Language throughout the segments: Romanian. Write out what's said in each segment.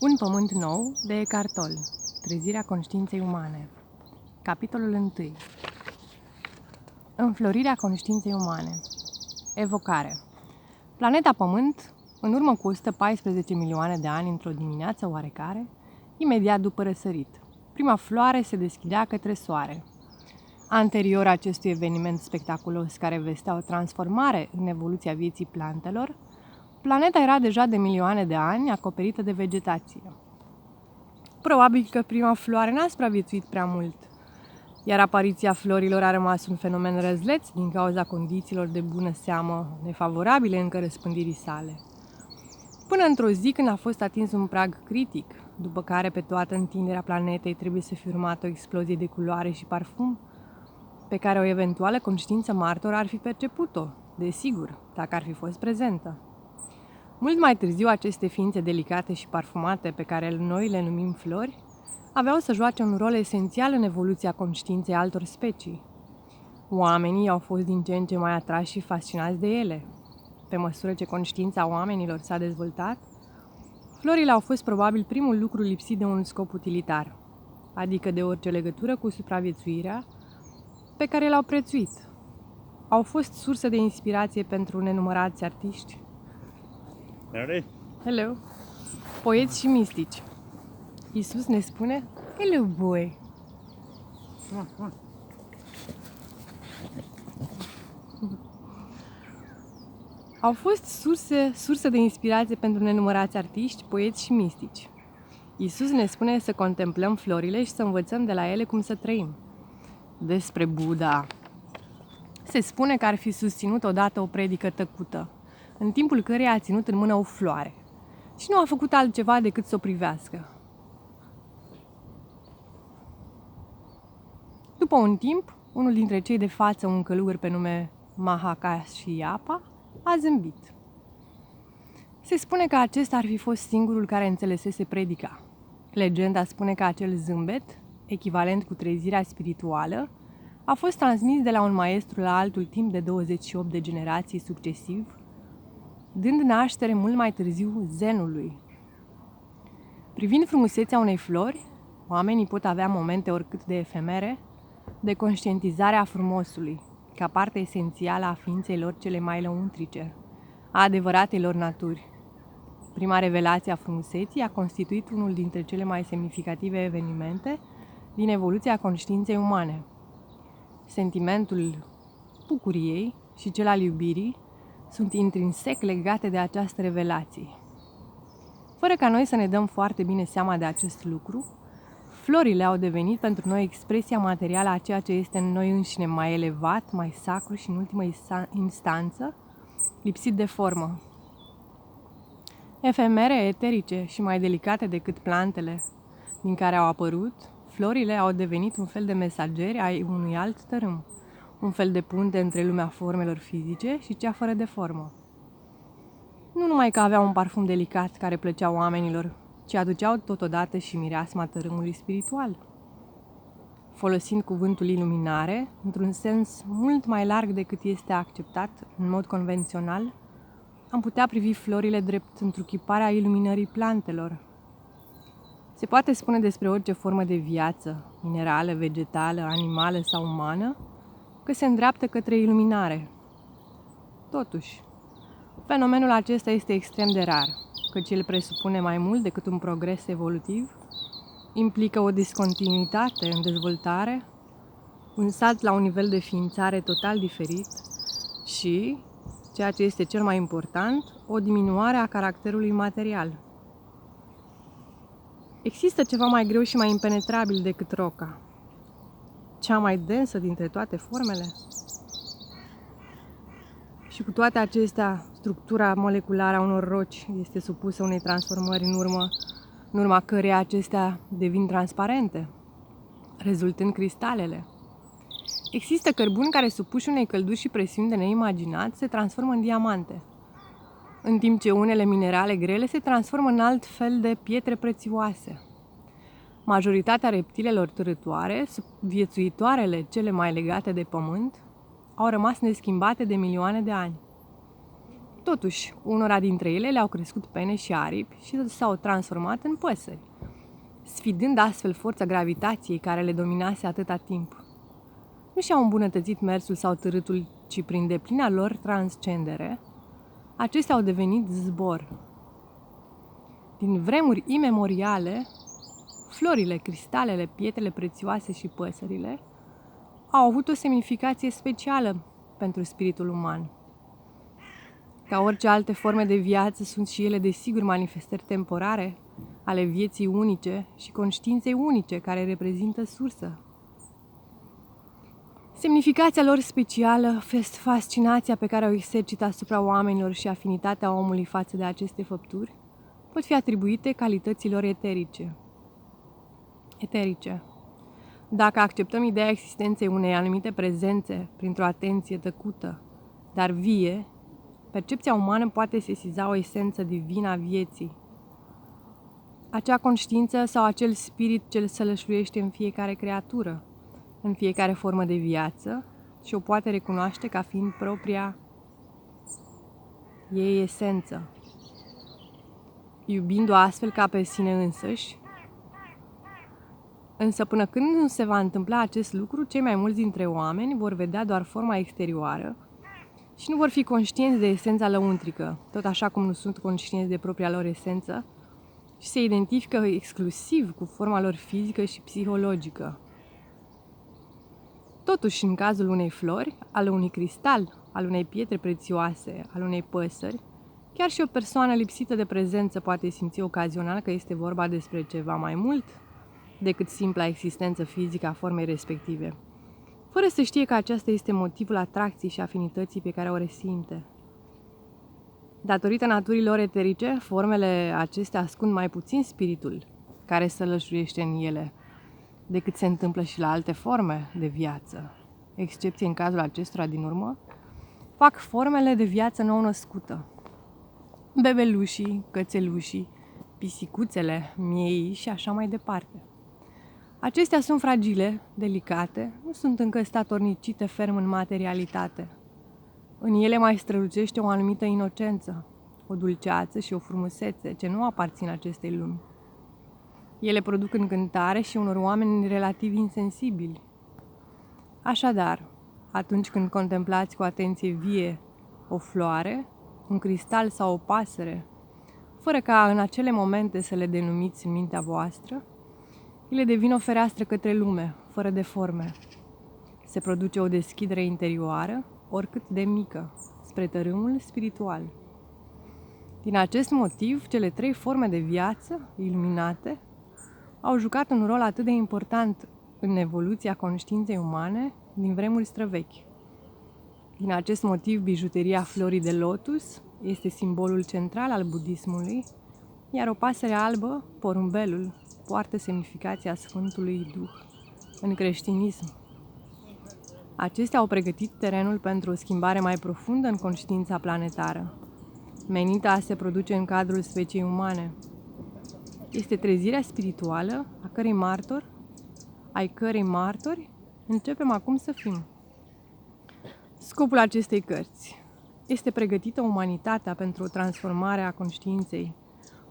Un pământ nou de Eckhart Tolle. Trezirea conștiinței umane. Capitolul 1. Înflorirea conștiinței umane. Evocare. Planeta Pământ, în urmă cu 114 milioane de ani, într-o dimineață oarecare, imediat după răsărit, prima floare se deschidea către soare. Anterior acestui eveniment spectaculos care vestea o transformare în evoluția vieții plantelor, planeta era deja de milioane de ani acoperită de vegetație. Probabil că prima floare n-a supraviețuit prea mult, iar apariția florilor a rămas un fenomen răzleț din cauza condițiilor de bună seamă nefavorabile încă răspândirii sale. Până într-o zi când a fost atins un prag critic, după care pe toată întinderea planetei trebuie să fi urmat o explozie de culoare și parfum, pe care o eventuală conștiință martor ar fi perceput-o, desigur, dacă ar fi fost prezentă. Mult mai târziu, aceste ființe delicate și parfumate, pe care noi le numim flori, aveau să joace un rol esențial în evoluția conștiinței altor specii. Oamenii au fost din ce în ce mai atrași și fascinați de ele. Pe măsură ce conștiința oamenilor s-a dezvoltat, florile au fost probabil primul lucru lipsit de un scop utilitar, adică de orice legătură cu supraviețuirea, pe care l-au prețuit. Au fost sursă de inspirație pentru nenumărați artiști. Hello! Poeți și mistici. Iisus ne spune, hello boy! Au fost surse de inspirație pentru nenumărați artiști, poeți și mistici. Iisus ne spune să contemplăm florile și să învățăm de la ele cum să trăim. Despre Buddha se spune că ar fi susținut odată o predică tăcută, în timpul căreia a ținut în mână o floare și nu a făcut altceva decât să o privească. După un timp, unul dintre cei de față, un călugăr pe nume Mahakashyapa, a zâmbit. Se spune că acesta ar fi fost singurul care înțelesese predica. Legenda spune că acel zâmbet, echivalent cu trezirea spirituală, a fost transmis de la un maestru la altul timp de 28 de generații succesiv, dând naștere mult mai târziu zenului. Privind frumusețea unei flori, oamenii pot avea momente oricât de efemere de conștientizare a frumosului, ca parte esențială a ființei lor cele mai lăuntrice, a adevăratei lor naturi. Prima revelație a frumuseții a constituit unul dintre cele mai semnificative evenimente din evoluția conștiinței umane. Sentimentul bucuriei și cel al iubirii sunt intrinsec legate de această revelație. Fără ca noi să ne dăm foarte bine seama de acest lucru, florile au devenit pentru noi expresia materială a ceea ce este în noi înșine mai elevat, mai sacru și în ultimă instanță, lipsit de formă. Efemere, eterice și mai delicate decât plantele din care au apărut, florile au devenit un fel de mesageri ai unui alt tărâm, un fel de punte între lumea formelor fizice și cea fără de formă. Nu numai că aveau un parfum delicat care plăcea oamenilor, ci aduceau totodată și mireasma tărâmului spiritual. Folosind cuvântul iluminare, într-un sens mult mai larg decât este acceptat în mod convențional, am putea privi florile drept întruchiparea iluminării plantelor. Se poate spune despre orice formă de viață, minerală, vegetală, animală sau umană, că se îndreaptă către iluminare. Totuși, fenomenul acesta este extrem de rar, căci el presupune mai mult decât un progres evolutiv, implică o discontinuitate în dezvoltare, un salt la un nivel de ființare total diferit și, ceea ce este cel mai important, o diminuare a caracterului material. Există ceva mai greu și mai impenetrabil decât roca, cea mai densă dintre toate formele? Și cu toate acestea, structura moleculară a unor roci este supusă unei transformări în urma căreia acestea devin transparente, rezultând cristalele. Există cărbuni care, supuși unei călduri și presiuni de neimaginat, se transformă în diamante, în timp ce unele minerale grele se transformă în alt fel de pietre prețioase. Majoritatea reptilelor târătoare, viețuitoarele cele mai legate de pământ, au rămas neschimbate de milioane de ani. Totuși, unora dintre ele le-au crescut pene și aripi și s-au transformat în păsări, sfidând astfel forța gravitației care le dominase atâta timp. Nu și-au îmbunătățit mersul sau târâtul, ci prin deplina lor transcendere, acestea au devenit zbor. Din vremuri imemoriale, florile, cristalele, pietrele prețioase și păsările au avut o semnificație specială pentru spiritul uman. Ca orice alte forme de viață, sunt și ele desigur manifestări temporare ale vieții unice și conștiinței unice care reprezintă sursă. Semnificația lor specială, fascinația pe care o exercită asupra oamenilor și afinitatea omului față de aceste făpturi pot fi atribuite calităților eterice. Dacă acceptăm ideea existenței unei anumite prezențe printr-o atenție tăcută, dar vie, percepția umană poate sesiza o esență divină a vieții. Acea conștiință sau acel spirit ce se lășluiește în fiecare creatură, în fiecare formă de viață și o poate recunoaște ca fiind propria ei esență, iubind-o astfel ca pe sine însăși. Însă până când nu se va întâmpla acest lucru, cei mai mulți dintre oameni vor vedea doar forma exterioară și nu vor fi conștienți de esența lăuntrică, tot așa cum nu sunt conștienți de propria lor esență și se identifică exclusiv cu forma lor fizică și psihologică. Totuși, în cazul unei flori, al unui cristal, al unei pietre prețioase, al unei păsări, chiar și o persoană lipsită de prezență poate simți ocazional că este vorba despre ceva mai mult decât simpla existență fizică a formei respective, fără să știe că aceasta este motivul atracției și afinității pe care o resimte. Datorită naturii lor eterice, formele acestea ascund mai puțin spiritul care se lășluiește în ele, decât se întâmplă și la alte forme de viață. Excepție în cazul acestora din urmă, fac formele de viață nou-născută. Bebelușii, cățelușii, pisicuțele, miei și așa mai departe. Acestea sunt fragile, delicate, nu sunt încă statornicite ferm în materialitate. În ele mai strălucește o anumită inocență, o dulceață și o frumusețe ce nu aparțin acestei lumi. Ele produc încântare și unor oameni relativ insensibili. Așadar, atunci când contemplați cu atenție vie o floare, un cristal sau o pasăre, fără ca în acele momente să le denumiți în mintea voastră, ele devin o fereastră către lume, fără de forme. Se produce o deschidere interioară, oricât de mică, spre tărâmul spiritual. Din acest motiv, cele 3 forme de viață, iluminate, au jucat un rol atât de important în evoluția conștiinței umane din vremuri străvechi. Din acest motiv, bijuteria florii de lotus este simbolul central al budismului, iar o pasăre albă, porumbelul, poartă semnificația Sfântului Duh în creștinism. Acestea au pregătit terenul pentru o schimbare mai profundă în conștiința planetară, menită a se produce în cadrul speciei umane. Este trezirea spirituală ai cărei martori începem acum să fim. Scopul acestei cărți este pregătită umanitatea pentru o transformare a conștiinței,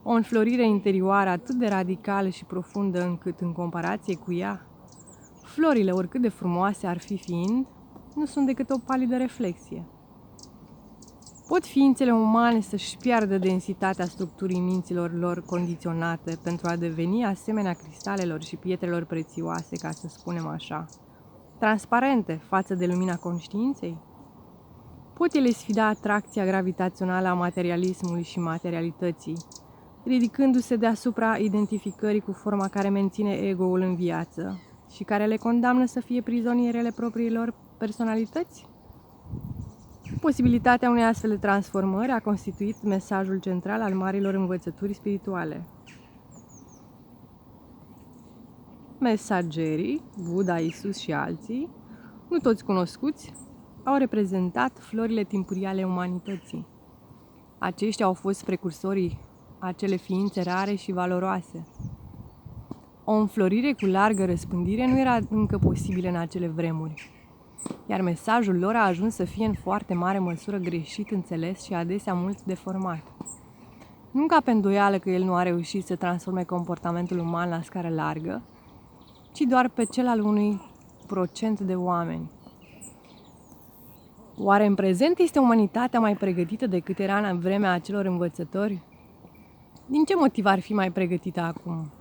o înflorire interioară atât de radicală și profundă încât, în comparație cu ea, florile, oricât de frumoase ar fi fiind, nu sunt decât o palidă reflexie. Pot ființele umane să-și piardă densitatea structurii minților lor condiționate pentru a deveni asemenea cristalelor și pietrelor prețioase, ca să spunem așa, transparente față de lumina conștiinței? Pot ele sfida atracția gravitațională a materialismului și materialității, ridicându-se deasupra identificării cu forma care menține ego-ul în viață și care le condamnă să fie prizonierele propriilor personalități? Posibilitatea unei astfel de transformări a constituit mesajul central al marilor învățături spirituale. Mesagerii, Buddha, Isus și alții, nu toți cunoscuți, au reprezentat florile timpurii ale umanității. Aceștia au fost precursorii acele ființe rare și valoroase. O înflorire cu largă răspândire nu era încă posibilă în acele vremuri. iar mesajul lor a ajuns să fie în foarte mare măsură greșit înțeles și adesea mult deformat. Nu ca pe îndoială că el nu a reușit să transforme comportamentul uman la scară largă, ci doar pe cel al unui procent de oameni. Oare în prezent este umanitatea mai pregătită decât era în vremea acelor învățători? Din ce motiv ar fi mai pregătită acum?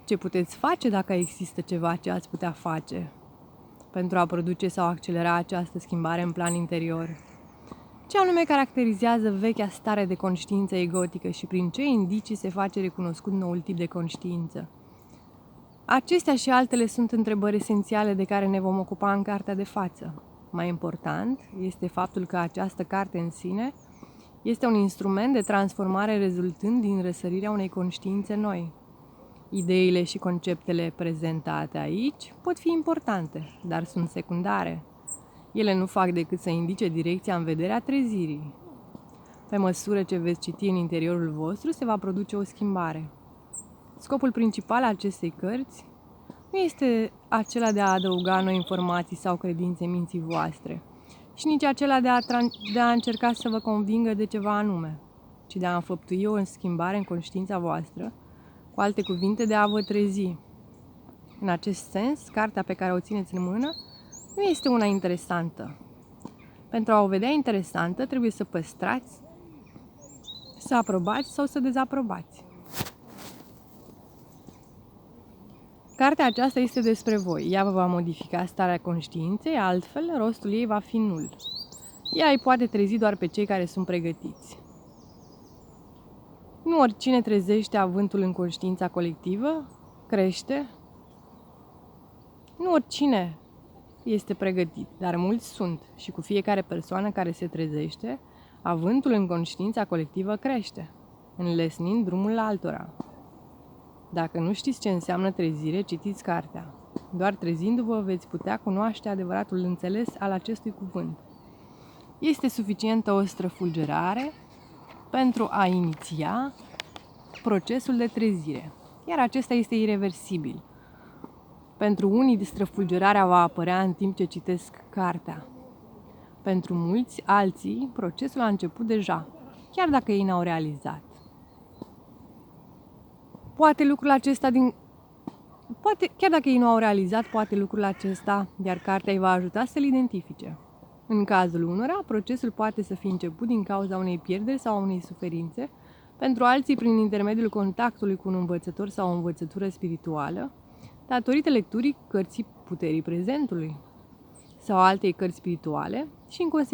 Ce puteți face dacă există ceva ce ați putea face pentru a produce sau accelera această schimbare în plan interior? Ce anume caracterizează vechea stare de conștiință egotică și prin ce indicii se face recunoscut noul tip de conștiință? Acestea și altele sunt întrebări esențiale de care ne vom ocupa în cartea de față. Mai important este faptul că această carte în sine este un instrument de transformare rezultând din răsărirea unei conștiințe noi. Ideile și conceptele prezentate aici pot fi importante, dar sunt secundare. Ele nu fac decât să indice direcția în vederea trezirii. Pe măsură ce veți citi în interiorul vostru, se va produce o schimbare. Scopul principal al acestei cărți nu este acela de a adăuga noi informații sau credințe minții voastre, și nici acela de a încerca să vă convingă de ceva anume, ci de a înfăptui o schimbare în conștiința voastră, cu alte cuvinte, de a vă trezi. În acest sens, cartea pe care o țineți în mână nu este una interesantă. Pentru a o vedea interesantă, trebuie să păstrați, să aprobați sau să dezaprobați. Cartea aceasta este despre voi. Ea vă va modifica starea conștiinței, altfel rostul ei va fi nul. Ea îi poate trezi doar pe cei care sunt pregătiți. Nu oricine trezește avântul în conștiința colectivă, crește. Nu oricine este pregătit, dar mulți sunt și cu fiecare persoană care se trezește, avântul în conștiința colectivă crește, înlesnind drumul altora. Dacă nu știți ce înseamnă trezire, citiți cartea. Doar trezindu-vă veți putea cunoaște adevăratul înțeles al acestui cuvânt. Este suficientă o străfulgerare pentru a iniția procesul de trezire, iar acesta este ireversibil. Pentru unii, străfulgerarea va apărea în timp ce citesc cartea. Pentru mulți alții, procesul a început deja, chiar dacă ei n-au realizat. Chiar dacă ei nu au realizat, poate lucrul acesta, iar cartea îi va ajuta să-l identifice. În cazul unora, procesul poate să fi început din cauza unei pierderi sau unei suferințe, pentru alții prin intermediul contactului cu un învățător sau o învățătură spirituală, datorită lecturii cărții Puterii Prezentului sau altei cărți spirituale și în consecință